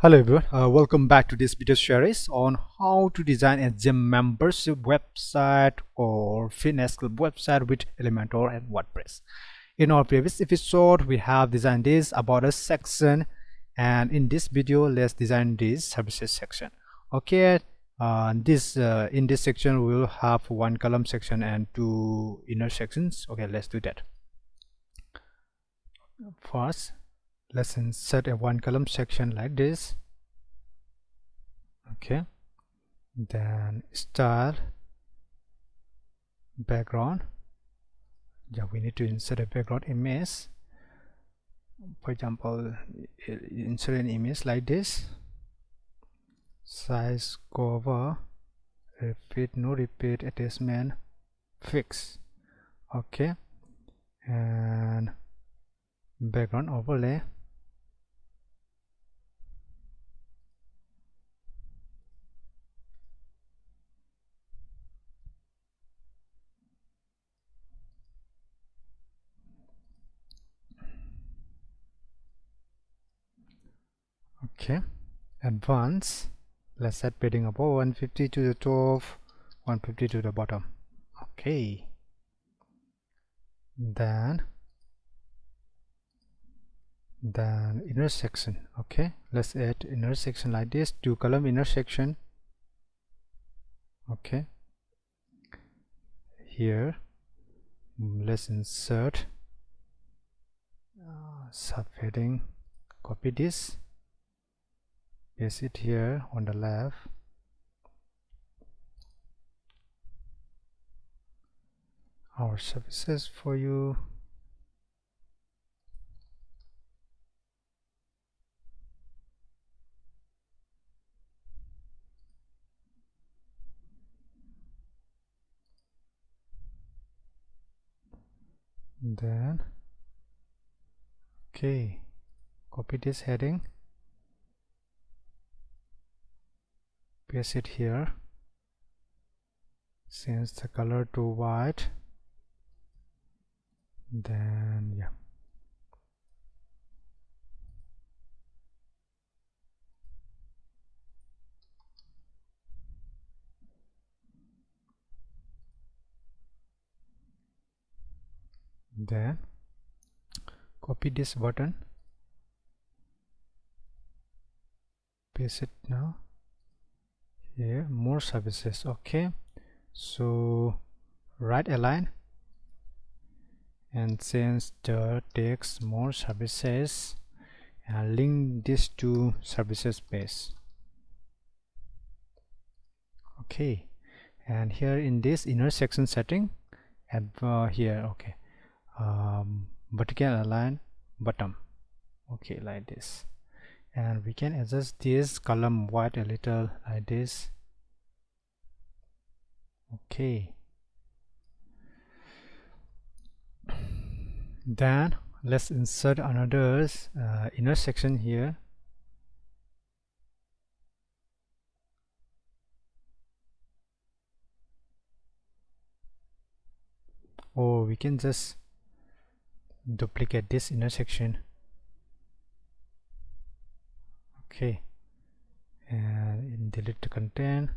Hello everyone, welcome back to this video series on how to design a gym membership website or fitness club website with Elementor and WordPress. In our previous episode, we have designed this about us section, and in this video, let's design this services section. Okay, in this section, we will have one column section and two inner sections. Okay, let's do that. First, let's insert a one column section like this. Okay, then style, background. Yeah, we need to insert a background image. For example, insert an image like this. Size, cover, repeat, no repeat, attachment, fix. Okay, and background overlay. Okay, advanced. Let's set padding above 150 to the top, 150 to the bottom. Okay, then intersection. Okay, let's add intersection like this, two column intersection. Okay, here let's insert subheading, copy this, paste it here on the left. Our services for you. Then okay, copy this heading, paste it here, change the color to white. Then yeah, then copy this button, paste it now here, more services. Okay, so right align and change the text more services and link this to services page. Okay, and here in this intersection setting, add here. Okay, vertical align bottom. Okay, like this, and we can adjust this column white a little like this. Okay, then let's insert another intersection here. Or we can just duplicate this intersection. Okay, and delete the content.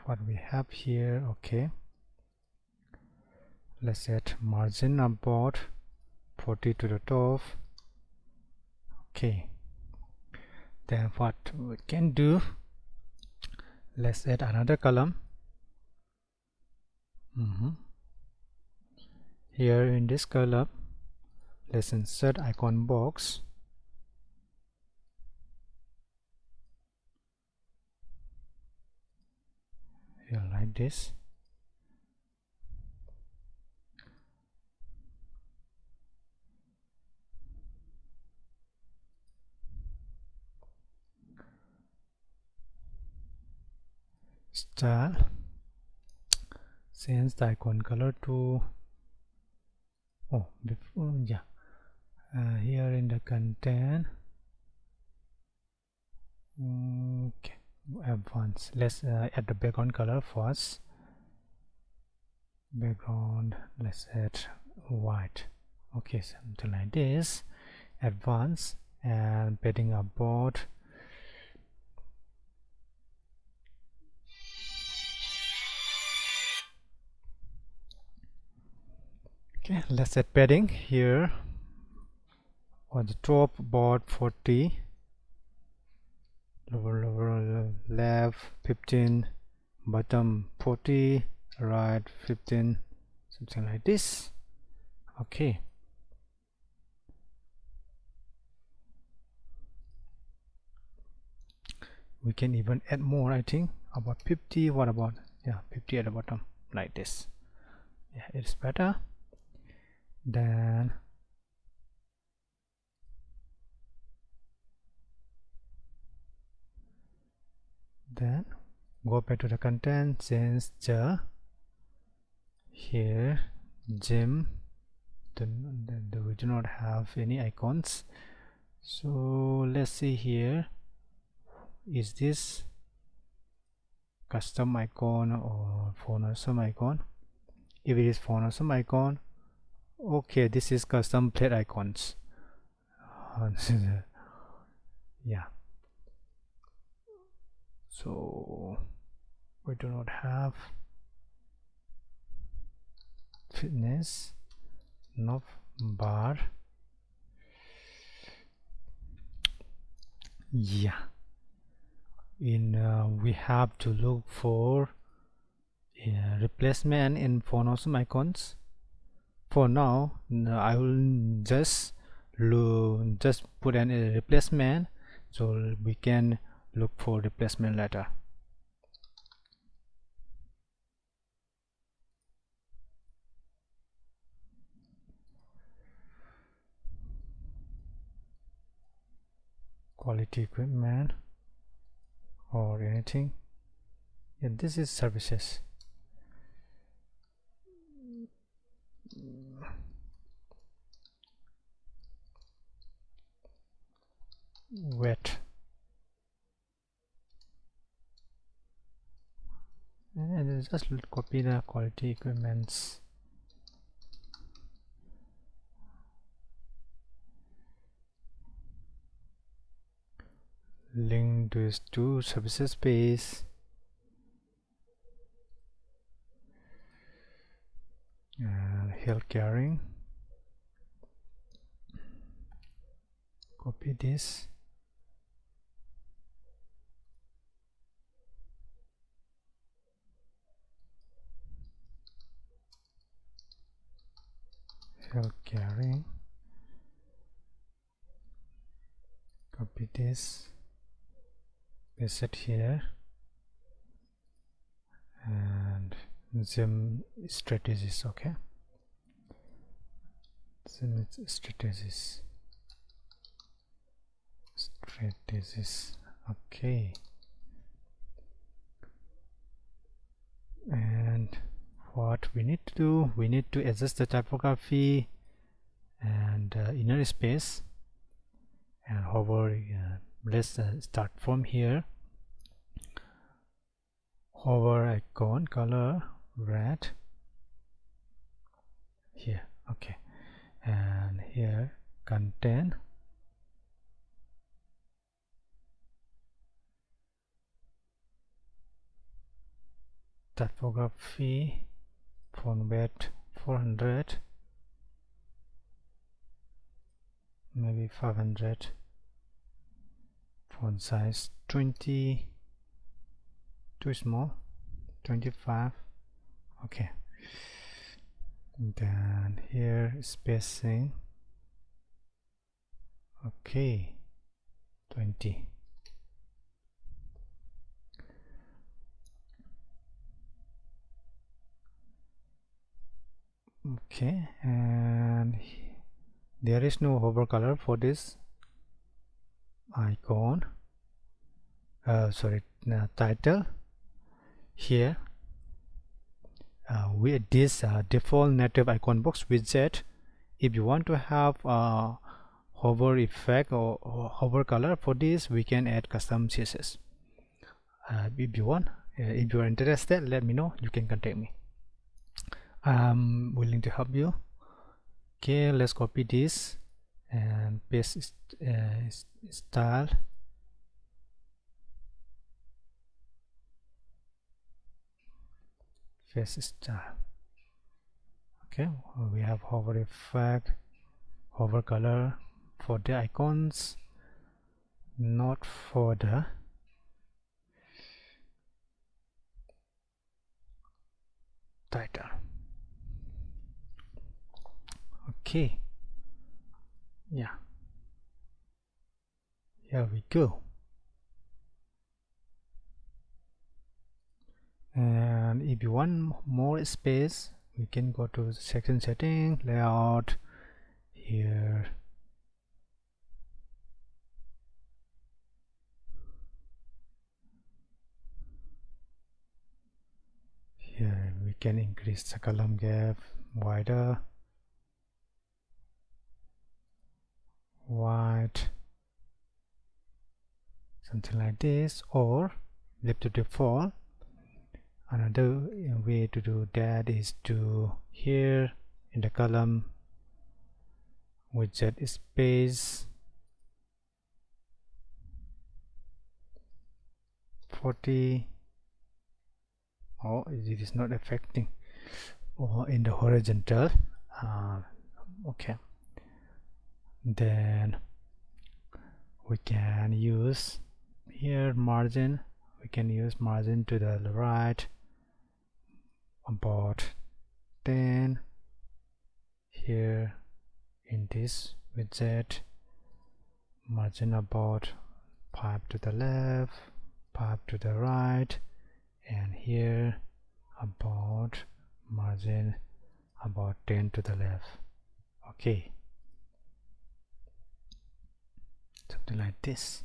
What we have here. Okay, let's add margin about 40 to the top. Okay, then what we can do, let's add another column. Here in this column, let's insert icon box. Here like this. Style, change the icon color to here in the content. Okay, advanced. Let's add the background color first. background, let's add white. Okay, something like this. Advanced and padding about. Okay, let's add padding here on the top about 40, lower left 15, bottom 40, right 15, something like this. Okay, we can even add more, I think about 50. What about, yeah, 50 at the bottom like this. Yeah, it's better. Then go back to the content, change the here gem. We do not have any icons, so let's see here, is this custom icon or Phonosum icon? If it is Phonosum icon, okay, this is custom plate icons. Yeah, so we do not have fitness nav bar. Yeah, we have to look for replacement in Phonosum icons. For now, I will just put an replacement, so we can look for replacement later. Quality equipment or anything. Yeah, this is services. Wet. And just copy the quality equipments. Link this to services page. Health caring. Copy this. Health caring. Copy this. Paste it here. And Zim strategies. Okay. Zim strategies. Okay. And what we need to do, we need to adjust the typography and inner space and hover. Let's start from here. Hover icon color red here. Okay, and here content, typography, font weight 400, maybe 500, font size 20, too small, 25. Okay, then here spacing, okay, 20. Okay, and there is no hover color for this icon. Sorry, title. Here with this default native icon box widget, if you want to have hover effect or hover color for this, we can add custom CSS. If you want, if you are interested, let me know, you can contact me. I'm willing to help you. Okay, let's copy this and paste style. Face style. Okay, we have hover effect, hover color for the icons, not for the title. Okay, yeah, here we go. And if you want more space, we can go to the section setting, layout. Here we can increase the column gap wider, wide, something like this, or leave to default. Another way to do that is to here in the column widget space 40. Oh, it is not affecting, or in the horizontal. Okay, then we can use here margin. We can use margin to the right about 10. Here in this widget, margin about 5 to the left, 5 to the right, and here about margin about 10 to the left. Okay, something like this.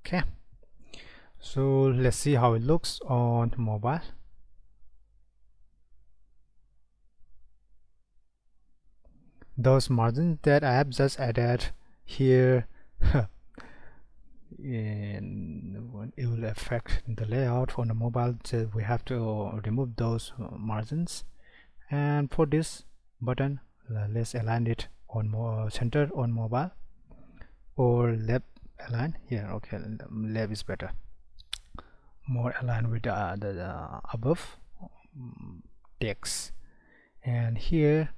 Okay, so let's see how it looks on mobile. Those margins that I have just added here and it will affect the layout on the mobile, so we have to remove those margins. And for this button, let's align it on more center on mobile, or left align here. Okay, left is better, more aligned with the above text. And here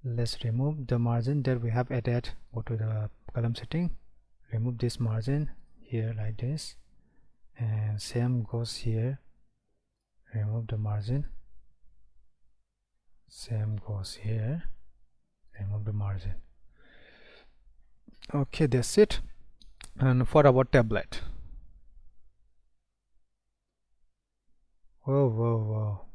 let's remove the margin that we have added. Go to the column setting, remove this margin here like this, and same goes here, remove the margin, same goes here, remove the margin. Okay, that's it. And for our tablet, whoa,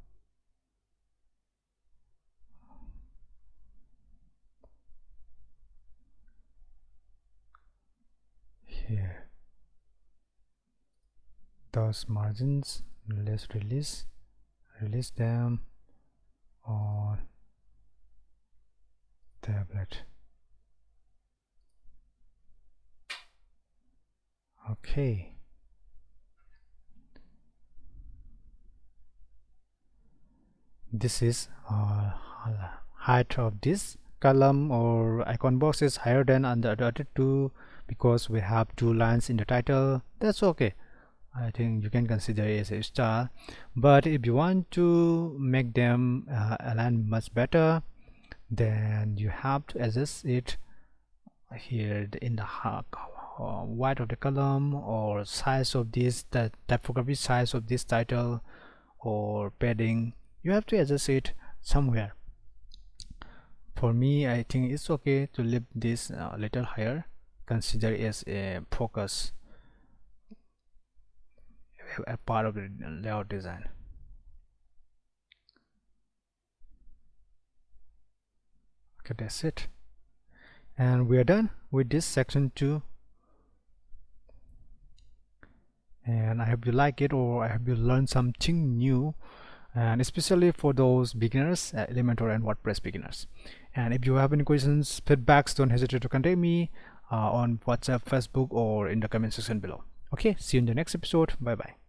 here those margins, let's release them on tablet. Okay, this is height of this column or icon box is higher than the other two because we have two lines in the title. That's okay. I think you can consider it as a style, but if you want to make them align much better, then you have to adjust it here in the width of the column, or size of this, the typography size of this title, or padding. You have to adjust it somewhere. For me, I think it's okay to leave this a little higher. Consider it as a focus, a part of the layout design. Okay, that's it, and we are done with this section 2. And I hope you like it, or I hope you learned something new. and especially for those beginners, Elementor and WordPress beginners. And if you have any questions, feedbacks, don't hesitate to contact me on WhatsApp, Facebook, or in the comment section below. Okay, see you in the next episode. Bye bye.